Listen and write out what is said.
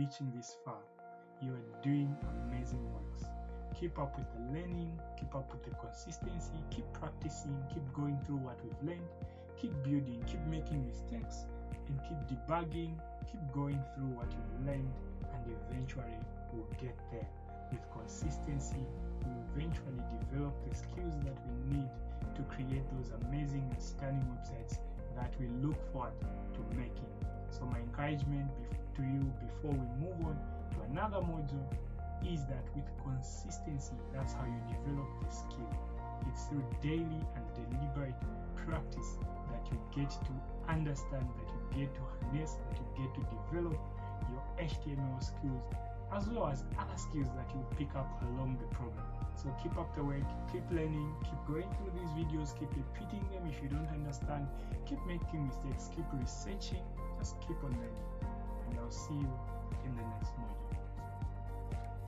reaching this far. You are doing amazing works. Keep up with the learning, keep up with the consistency, keep practicing, keep going through what we've learned, keep building, keep making mistakes, and keep debugging, keep going through what you've learned, and eventually we'll get there. With consistency, we'll eventually develop the skills that we need to create those amazing and stunning websites that we look forward to making. So my encouragement to you before we move on to another module is that with consistency, that's how you develop the skill. It's through daily and deliberate practice that you get to understand, that you get to harness, that you get to develop your HTML skills, as well as other skills that you pick up along the program. So keep up the work, keep learning, keep going through these videos, keep repeating them if you don't understand, keep making mistakes, keep researching, just keep on learning. And I'll see you in the next module.